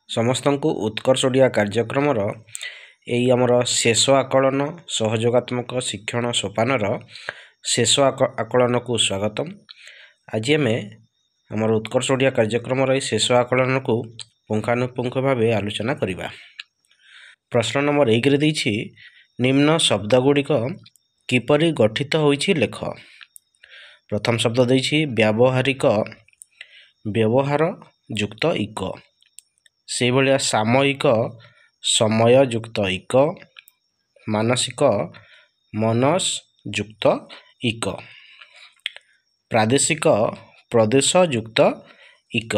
ସମସ୍ତଙ୍କୁ ଉତ୍କର୍ଷ ଓଡ଼ିଆ କାର୍ଯ୍ୟକ୍ରମର ଏଇ ଆମର ଶେଷ ଆକଳନ ସହଯୋଗାତ୍ମକ ଶିକ୍ଷଣ ସୋପାନର ଶେଷ ଆକଳନକୁ ସ୍ୱାଗତମ୍। ଆଜି ଆମେ ଆମର ଉତ୍କର୍ଷ ଓଡ଼ିଆ କାର୍ଯ୍ୟକ୍ରମର ଏଇ ଶେଷ ଆକଳନକୁ ପୁଙ୍ଖାନୁପୁଙ୍ଖ ଭାବେ ଆଲୋଚନା କରିବା। ପ୍ରଶ୍ନ ନମ୍ବର 1ରେ ଦେଇଛି ନିମ୍ନ ଶବ୍ଦଗୁଡ଼ିକ କିପରି ଗଠିତ ହୋଇଛି ଲେଖ। ପ୍ରଥମ ଶବ୍ଦ ଦେଇଛି ବ୍ୟାବହାରିକ, ବ୍ୟବହାର ଯୁକ୍ତ ଇକ। ସେଇଭଳିଆ ସାମୟିକ, ସମୟ ଯୁକ୍ତ ଇକ। ମାନସିକ, ମନସ ଯୁକ୍ତ ଇକ। ପ୍ରାଦେଶିକ, ପ୍ରଦେଶ ଯୁକ୍ତ ଇକ।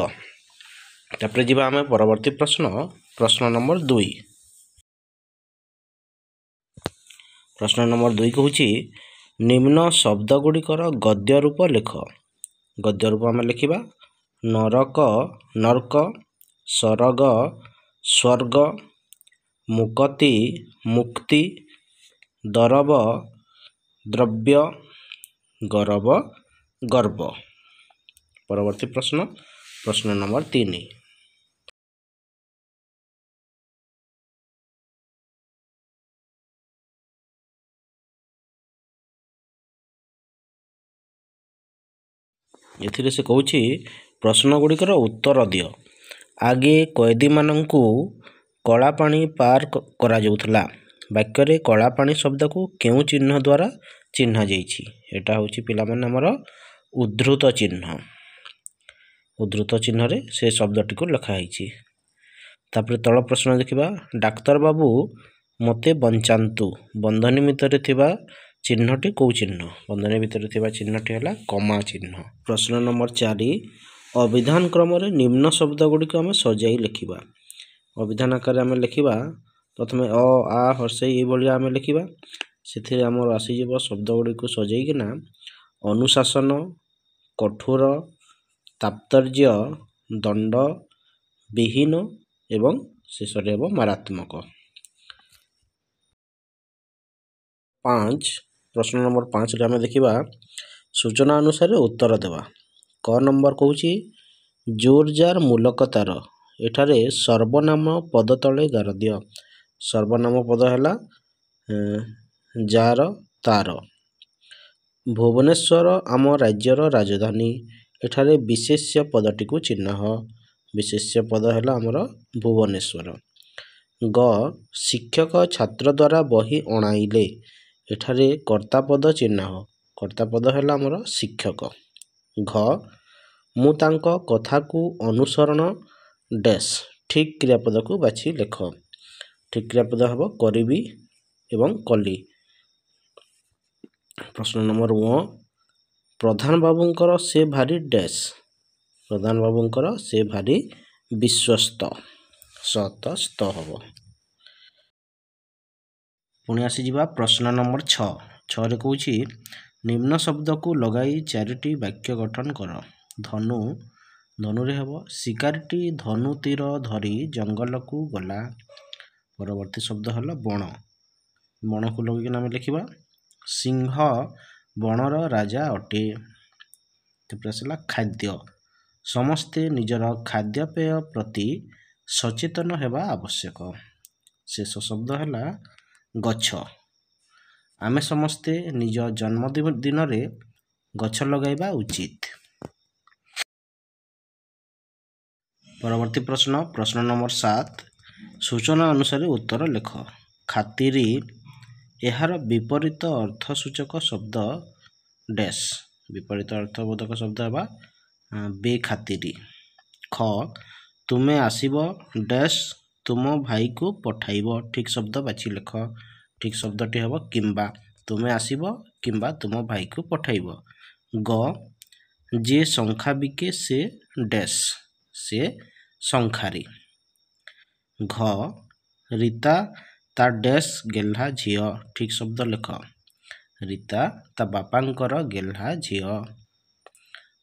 ତାପରେ ଯିବା ଆମେ ପରବର୍ତ୍ତୀ ପ୍ରଶ୍ନ ନମ୍ବର 2। ପ୍ରଶ୍ନ ନମ୍ବର 2 କହୁଛି ନିମ୍ନ ଶବ୍ଦ ଗୁଡ଼ିକର ଗଦ୍ୟ ରୂପ ଲେଖ। ଗଦ୍ୟ ରୂପ ଆମେ ଲେଖିବା ନରକ, ନର୍କ, ସରଗ, ସ୍ୱର୍ଗ, ମୁକତି, ମୁକ୍ତି, ଦରବ, ଦ୍ରବ୍ୟ, ଗରବ, ଗର୍ବ। ପରବର୍ତ୍ତୀ ପ୍ରଶ୍ନ ନମ୍ବର 3। ଏଥିରେ ସେ କହୁଛି ପ୍ରଶ୍ନ ଗୁଡ଼ିକର ଉତ୍ତର ଦିଅ। ଆଗେ କଏଦୀମାନଙ୍କୁ କଳାପାଣି ପାର କରାଯାଉଥିଲା। ବାକ୍ୟରେ କଳାପାଣି ଶବ୍ଦକୁ କେଉଁ ଚିହ୍ନ ଦ୍ୱାରା ଚିହ୍ନା ଯାଇଛି? ଏଇଟା ହେଉଛି ପିଲାମାନେ ଆମର ଉଦ୍ଧୃତ ଚିହ୍ନ। ଉଦ୍ଧୃତ ଚିହ୍ନରେ ସେ ଶବ୍ଦଟିକୁ ଲେଖା ହେଇଛି। ତାପରେ ତଳ ପ୍ରଶ୍ନ ଦେଖିବା ଡାକ୍ତର ବାବୁ ମୋତେ ବଞ୍ଚାନ୍ତୁ। ବନ୍ଧନୀ ଭିତରେ ଥିବା ଚିହ୍ନଟି କେଉଁ ଚିହ୍ନ? ବନ୍ଧନୀ ଭିତରେ ଥିବା ଚିହ୍ନଟି ହେଲା କମା ଚିହ୍ନ। ପ୍ରଶ୍ନ ନମ୍ବର 4 ଅଭିଧାନ କ୍ରମରେ ନିମ୍ନ ଶବ୍ଦ ଗୁଡ଼ିକ ଆମେ ସଜାଇ ଲେଖିବା। ଅଭିଧାନ ଆକାରରେ ଆମେ ଲେଖିବା ପ୍ରଥମେ ଅ, ଆ, ହର୍ଷେଇ ଏଇଭଳିଆ ଆମେ ଲେଖିବା। ସେଥିରେ ଆମର ଆସିଯିବ ଶବ୍ଦ ଗୁଡ଼ିକୁ ସଜାଇକିନା ଅନୁଶାସନ, କଠୋର, ତାତ୍ପର୍ଯ୍ୟ, ଦଣ୍ଡ, ବିହୀନ ଏବଂ ଶେଷରେ ହେବ ମାରାତ୍ମକ। 5 ପ୍ରଶ୍ନ ନମ୍ବର 5ରେ ଆମେ ଦେଖିବା ସୂଚନା ଅନୁସାରେ ଉତ୍ତର ଦେବା। କ ନମ୍ବର କହୁଛି ଜୋର ଜାର ମୂଲକ ତାର। ଏଠାରେ ସର୍ବନାମ ପଦ ତଳେ ଗାର ଦିଅ। ସର୍ବନାମ ପଦ ହେଲା ଯାର, ତାର। ଭୁବନେଶ୍ୱର ଆମ ରାଜ୍ୟର ରାଜଧାନୀ। ଏଠାରେ ବିଶେଷ୍ୟ ପଦଟିକୁ ଚିହ୍ନାଅ। ବିଶେଷ୍ୟ ପଦ ହେଲା ଆମର ଭୁବନେଶ୍ୱର। ଗ ଶିକ୍ଷକ ଛାତ୍ର ଦ୍ୱାରା ବହି ଅଣାଇଲେ। ଏଠାରେ କର୍ତ୍ତା ପଦ ଚିହ୍ନାଅ। କର୍ତ୍ତା ପଦ ହେଲା ଆମର ଶିକ୍ଷକ। ଘ ମୁଁ ତାଙ୍କ କଥାକୁ ଅନୁସରଣ ଡ୍ୟାସ୍ ଠିକ୍ କ୍ରିୟାପଦକୁ ବାଛି ଲେଖ। ଠିକ୍ କ୍ରିୟାପଦ ହେବ କରିବି ଏବଂ କଲି। ପ୍ରଶ୍ନ ନମ୍ବର 1 ପ୍ରଧାନ ବାବୁଙ୍କର ସେ ଭାରି ଡ୍ୟାସ୍। ପ୍ରଧାନ ବାବୁଙ୍କର ସେ ଭାରି ବିଶ୍ୱସ୍ତ। ସତ ସ୍ତ ହେବ। ପୁଣି ଆସିଯିବା ପ୍ରଶ୍ନ ନମ୍ବର 6ରେ କହୁଛି ନିମ୍ନ ଶବ୍ଦକୁ ଲଗାଇ 4ଟି ବାକ୍ୟ ଗଠନ କର। ଧନୁ, ଧନୁରେ ହେବ ଶିକାରୀଟି ଧନୁ ତୀର ଧରି ଜଙ୍ଗଲକୁ ଗଲା। ପରବର୍ତ୍ତୀ ଶବ୍ଦ ହେଲା ବଣ। ବଣକୁ ଲଗେଇକିନା ଆମେ ଲେଖିବା ସିଂହ ବଣର ରାଜା ଅଟେ। ତାପରେ ଆସିଲା ଖାଦ୍ୟ। ସମସ୍ତେ ନିଜର ଖାଦ୍ୟପେୟ ପ୍ରତି ସଚେତନ ହେବା ଆବଶ୍ୟକ। ଶେଷ ଶବ୍ଦ ହେଲା ଗଛ। ଆମେ ସମସ୍ତେ ନିଜ ଜନ୍ମଦିନରେ ଗଛ ଲଗାଇବା ଉଚିତ। ପରବର୍ତ୍ତୀ ପ୍ରଶ୍ନ ନମ୍ବର 7 ସୂଚନା ଅନୁସାରେ ଉତ୍ତର ଲେଖ। ଖାତିରି ଏହାର ବିପରୀତ ଅର୍ଥସୂଚକ ଶବ୍ଦ ଡ୍ୟାସ୍। ବିପରୀତ ଅର୍ଥବୋଧକ ଶବ୍ଦ ହେବା ବେଖାତିରି। ଖ ତୁମେ ଆସିବ ଡ୍ୟାସ୍ ତୁମ ଭାଇକୁ ପଠାଇବ। ଠିକ୍ ଶବ୍ଦ ବାଛି ଲେଖ। ଠିକ୍ ଶବ୍ଦଟି ହେବ କିମ୍ବା। ତୁମେ ଆସିବ କିମ୍ବା ତୁମ ଭାଇକୁ ପଠାଇବ। ଗ ଯିଏ ଶଙ୍ଖା ବିକେ ସେ ଡ୍ୟାସ୍। ସେ ଶଙ୍ଖାରୀ। ଘ ରୀତା ତା ଡ୍ୟାସ୍ ଗେହ୍ଲା ଝିଅ। ଠିକ୍ ଶବ୍ଦ ଲେଖ। ରୀତା ତା ବାପାଙ୍କର ଗେହ୍ଲା ଝିଅ।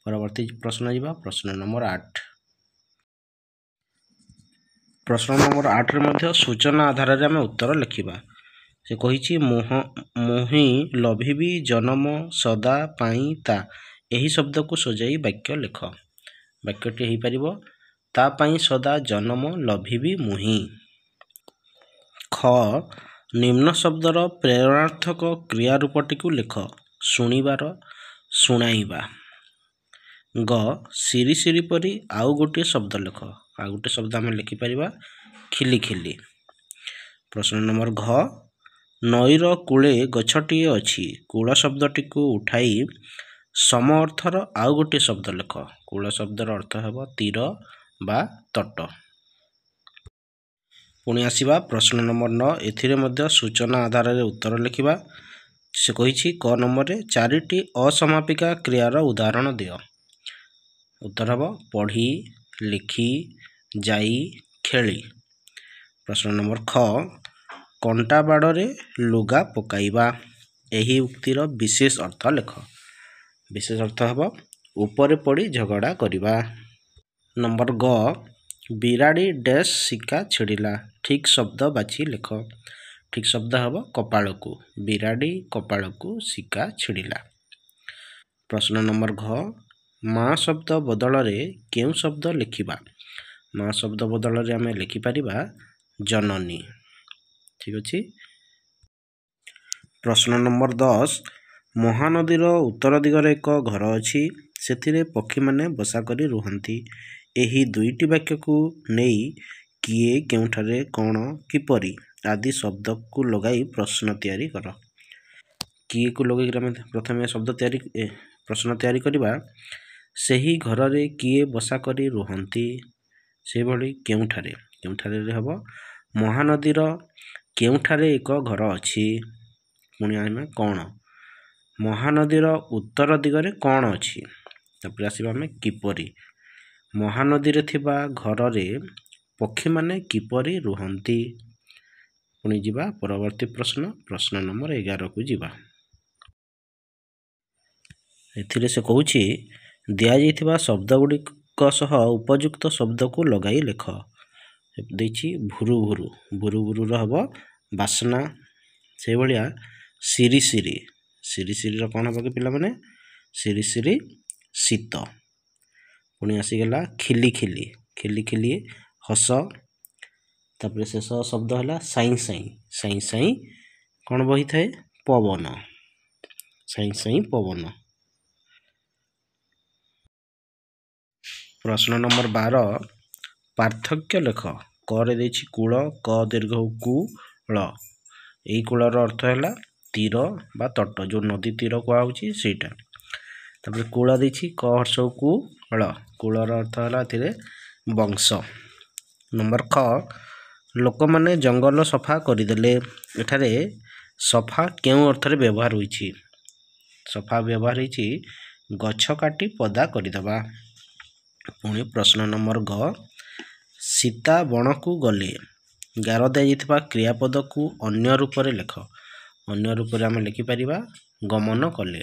ପରବର୍ତ୍ତୀ ପ୍ରଶ୍ନ ଯିବା ପ୍ରଶ୍ନ ନମ୍ବର 8। ପ୍ରଶ୍ନ ନମ୍ବର 8ରେ ମଧ୍ୟ ସୂଚନା ଆଧାରରେ ଆମେ ଉତ୍ତର ଲେଖିବା। ସେ କହିଛି ମୁହିଁ ଲଭିବି ଜନମ ସଦା ପାଇଁ ତା। ଏହି ଶବ୍ଦକୁ ସଜାଇ ବାକ୍ୟ ଲେଖ। ବାକ୍ୟଟି ହେଇପାରିବ ତା ପାଇଁ ସଦା ଜନମ ଲଭିବି ମୁହିଁ। ଖ ନିମ୍ନ ଶବ୍ଦର ପ୍ରେରଣାର୍ଥକ କ୍ରିୟା ରୂପଟିକୁ ଲେଖ। ଶୁଣିବାର, ଶୁଣାଇବା। ଗ ସିରି ସିରି ପରି ଆଉ ଗୋଟିଏ ଶବ୍ଦ ଲେଖ। ଆଉ ଗୋଟିଏ ଶବ୍ଦ ଆମେ ଲେଖିପାରିବା ଖିଲି ଖିଲି। ପ୍ରଶ୍ନ ନମ୍ବର ଘ ନଈର କୂଳେ ଗଛଟିଏ ଅଛି। କୂଳ ଶବ୍ଦଟିକୁ ଉଠାଇ ସମ ଅର୍ଥର ଆଉ ଗୋଟିଏ ଶବ୍ଦ ଲେଖ। କୂଳ ଶବ୍ଦର ଅର୍ଥ ହେବ ତୀର ବା ତଟ। ପୁଣି ଆସିବା ପ୍ରଶ୍ନ ନମ୍ବର 9। ଏଥିରେ ମଧ୍ୟ ସୂଚନା ଆଧାରରେ ଉତ୍ତର ଲେଖିବା। ସେ କହିଛି କ ନମ୍ବରରେ 4ଟି ଅସମାପିକା କ୍ରିୟାର ଉଦାହରଣ ଦିଅ। ଉତ୍ତର ହେବ ପଢ଼ି, ଲେଖି, ଯାଇ, ଖେଳି। ପ୍ରଶ୍ନ ନମ୍ବର ଖ କଣ୍ଟା ବାଡ଼ରେ ଲୁଗା ପକାଇବା। ଏହି ଉକ୍ତିର ବିଶେଷ ଅର୍ଥ ଲେଖ। ବିଶେଷ ଅର୍ଥ ହେବ ଉପରେ ପଡ଼ି ଝଗଡ଼ା କରିବା। ନମ୍ବର ଗ ବିରାଡ଼ି ଡ୍ୟାସ୍ ଶିକା ଛିଡ଼ିଲା। ଠିକ୍ ଶବ୍ଦ ବାଛି ଲେଖ। ଠିକ୍ ଶବ୍ଦ ହେବ କପାଳକୁ। ବିରାଡ଼ି କପାଳକୁ ଶିକା ଛିଡ଼ିଲା। ପ୍ରଶ୍ନ ନମ୍ବର ଘ ମା ଶବ୍ଦ ବଦଳରେ କେଉଁ ଶବ୍ଦ ଲେଖିବା? ମା ଶବ୍ଦ ବଦଳରେ ଆମେ ଲେଖିପାରିବା ଜନନୀ। ଠିକ୍ ଅଛି। ପ୍ରଶ୍ନ ନମ୍ବର 10। ମହାନଦୀର ଉତ୍ତର ଦିଗରେ ଏକ ଘର ଅଛି। ସେଥିରେ ପକ୍ଷୀମାନେ ବସା କରି ରୁହନ୍ତି। ଏହି ଦୁଇଟି ବାକ୍ୟକୁ ନେଇ କିଏ, କେଉଁଠାରେ, କ'ଣ, କିପରି ଆଦି ଶବ୍ଦକୁ ଲଗାଇ ପ୍ରଶ୍ନ ତିଆରି କର। କିଏକୁ ଲଗାଇକି ଆମେ ପ୍ରଥମେ ପ୍ରଶ୍ନ ତିଆରି କରିବା। ସେହି ଘରରେ କିଏ ବସା କରି ରୁହନ୍ତି। ସେହିଭଳି କେଉଁଠାରେ, କେଉଁଠାରେ ହେବ ମହାନଦୀର କେଉଁଠାରେ ଏକ ଘର ଅଛି। ପୁଣି ଆମେ କ'ଣ, ମହାନଦୀର ଉତ୍ତର ଦିଗରେ କ'ଣ ଅଛି। ତାପରେ ଆସିବା ଆମେ କିପରି, ମହାନଦୀରେ ଥିବା ଘରରେ ପକ୍ଷୀମାନେ କିପରି ରୁହନ୍ତି। ପୁଣି ଯିବା ପରବର୍ତ୍ତୀ ପ୍ରଶ୍ନ, ପ୍ରଶ୍ନ ନମ୍ବର 11କୁ ଯିବା। ଏଥିରେ ସେ କହୁଛି ଦିଆଯାଇଥିବା ଶବ୍ଦଗୁଡ଼ିକ ସହ ଉପଯୁକ୍ତ ଶବ୍ଦକୁ ଲଗାଇ ଲେଖ। ଦେଇଛି ଭୁରୁ ଭୁରୁ। ଭୁରୁ ଭୁରୁର ହେବ ବାସ୍ନା। ସେଇଭଳିଆ ସିରି ସିରି। ସିରି ସିରିର କ'ଣ ହେବ କି ପିଲାମାନେ? ସିରି ସିରି ଶୀତ। ପୁଣି ଆସିଗଲା ଖିଲି ଖିଲି। ଖିଲି ଖିଲି ହସ। ତାପରେ ଶେଷ ଶବ୍ଦ ହେଲା ସାଇଁ ସାଇଁ। ସାଇଁ ସାଇଁ କ'ଣ ବହିଥାଏ? ପବନ। ସାଇଁ ସାଇଁ ପବନ। ପ୍ରଶ୍ନ ନମ୍ବର 12। ପାର୍ଥକ୍ୟ ଲେଖ। କରେ ଦେଇଛି କୂଳ, କ ଦୀର୍ଘ କୂଳ। ଏଇ କୂଳର ଅର୍ଥ ହେଲା ତୀର ବା ତଟ, ଯେଉଁ ନଦୀ ତୀର କୁହାହେଉଛି ସେଇଟା। ତାପରେ କୂଳ ଦେଇଛି କ ହର୍ଷଉ କୂଳ। କୂଳର ଅର୍ଥ ହେଲା ଏଥିରେ ବଂଶ। ନମ୍ବର ଖ ଲୋକମାନେ ଜଙ୍ଗଲ ସଫା କରିଦେଲେ। ଏଠାରେ ସଫା କେଉଁ ଅର୍ଥରେ ବ୍ୟବହାର ହୋଇଛି? ସଫା ବ୍ୟବହାର ହୋଇଛି ଗଛ କାଟି ପଦା କରିଦେବା। ପୁଣି ପ୍ରଶ୍ନ ନମ୍ବର ଗ ସୀତା ବଣକୁ ଗଲେ। ଗାର ଦିଆଯାଇଥିବା କ୍ରିୟାପଦକୁ ଅନ୍ୟ ରୂପରେ ଲେଖ। ଅନ୍ୟ ରୂପରେ ଆମେ ଲେଖିପାରିବା ଗମନ କଲେ।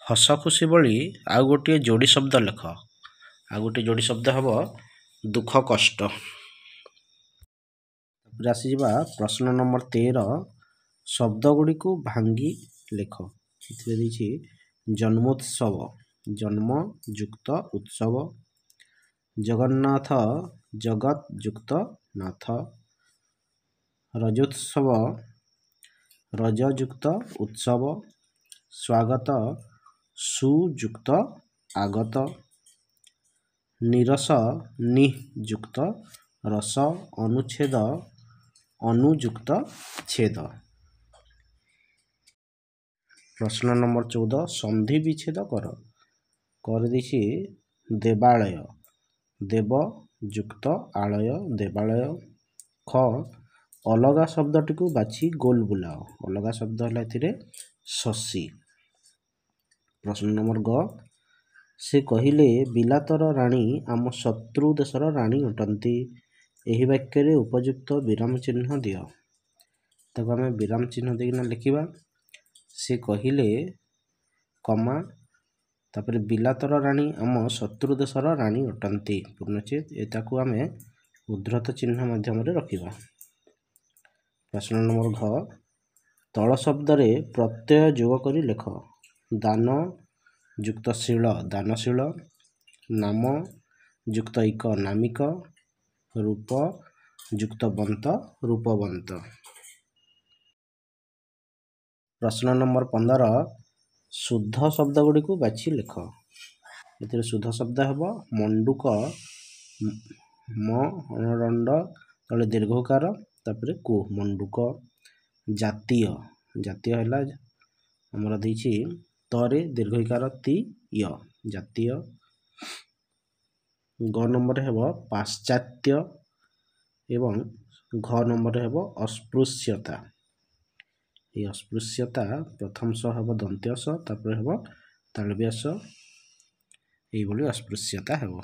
ହସ ଖୁସି ଭଳି ଆଉ ଗୋଟିଏ ଯୋଡ଼ି ଶବ୍ଦ ଲେଖ। ଆଉ ଗୋଟିଏ ଯୋଡ଼ି ଶବ୍ଦ ହେବ ଦୁଃଖ କଷ୍ଟ। ତାପରେ ଆସିଯିବା ପ୍ରଶ୍ନ ନମ୍ବର 13। ଶବ୍ଦ ଗୁଡ଼ିକୁ ଭାଙ୍ଗି ଲେଖ। ଏଥିରେ ଦେଇଛି ଜନ୍ମୋତ୍ସବ, ଜନ୍ମ ଯୁକ୍ତ ଉତ୍ସବ। ଜଗନ୍ନାଥ, ଜଗତ ଯୁକ୍ତ ନାଥ। ରଜୋତ୍ସବ, ରଜ ଯୁକ୍ତ ଉତ୍ସବ। ସ୍ୱାଗତ, ସୁ ଯୁକ୍ତ ଆଗତ। ନିରସ, ନି ଯୁକ୍ତ ରସ। ଅନୁଚ୍ଛେଦ, ଅନୁଯୁକ୍ତ ଚ୍ଛେଦ। ପ୍ରଶ୍ନ ନମ୍ବର 14। ସନ୍ଧି ବିଚ୍ଛେଦ କର। କରି ଦେଇଛି ଦେବାଳୟ, ଦେବ ଯୁକ୍ତ ଆଳୟ, ଦେବାଳୟ। ଖ ଅଲଗା ଶବ୍ଦଟିକୁ ବାଛି ଗୋଲ ବୁଲାଅ। ଅଲଗା ଶବ୍ଦ ହେଲା ଏଥିରେ ଶଶୀ। ପ୍ରଶ୍ନ ନମ୍ବର ଗ ସେ କହିଲେ ବିଲାତର ରାଣୀ ଆମ ଶତ୍ରୁ ଦେଶର ରାଣୀ ଅଟନ୍ତି। ଏହି ବାକ୍ୟରେ ଉପଯୁକ୍ତ ବିରାମ ଚିହ୍ନ ଦିଅ। ତାକୁ ଆମେ ବିରାମ ଚିହ୍ନ ଦେଇକିନା ଲେଖିବା। ସେ କହିଲେ କମା ତାପରେ ବିଲାତର ରାଣୀ ଆମ ଶତ୍ରୁ ଦେଶର ରାଣୀ ଅଟନ୍ତି ପୂର୍ଣ୍ଣଚ୍ଛେଦ। ଏଟାକୁ ଆମେ ଉଦ୍ଧୃତ ଚିହ୍ନ ମାଧ୍ୟମରେ ରଖିବା। ପ୍ରଶ୍ନ ନମ୍ବର ଘ ତଳ ଶବ୍ଦରେ ପ୍ରତ୍ୟୟ ଯୋଗ କରି ଲେଖ। ଦାନ ଯୁକ୍ତ ଶୀଳ, ଦାନଶୀଳ। ନାମ ଯୁକ୍ତ ଇକ ନାମିକ, ରୂପ ଯୁକ୍ତ ବନ୍ତ ରୂପବନ୍ତ। ପ୍ରଶ୍ନ ନମ୍ବର 15 ଶୁଦ୍ଧ ଶବ୍ଦ ଗୁଡ଼ିକୁ ବାଛି ଲେଖ। ଏଥିରେ ଶୁଦ୍ଧ ଶବ୍ଦ ହେବ ମଣ୍ଡୁକ, ମଣ୍ଡ ତଳେ ଦୀର୍ଘକାର ତାପରେ କୁ ମଣ୍ଡୁକ। ଜାତୀୟ, ଜାତୀୟ ହେଲା ଆମର ଦେଇଛି ତରେ ଦୀର୍ଘକାର ତି ୟ ଜାତୀୟ। ଗ ନମ୍ବରରେ ହେବ ପାଶ୍ଚାତ୍ୟ ଏବଂ ଘ ନମ୍ବରରେ ହେବ ଅସ୍ପୃଶ୍ୟତା। এই ଅସ୍ପୃଶ୍ୟତା ପ୍ରଥମ ସ ହେବ ଦନ୍ତ୍ୟ ସ ତାପରେ ହେବ ତାଳବ୍ୟ ସ, এইଭଳି ଅସ୍ପୃଶ୍ୟତା ହେବ।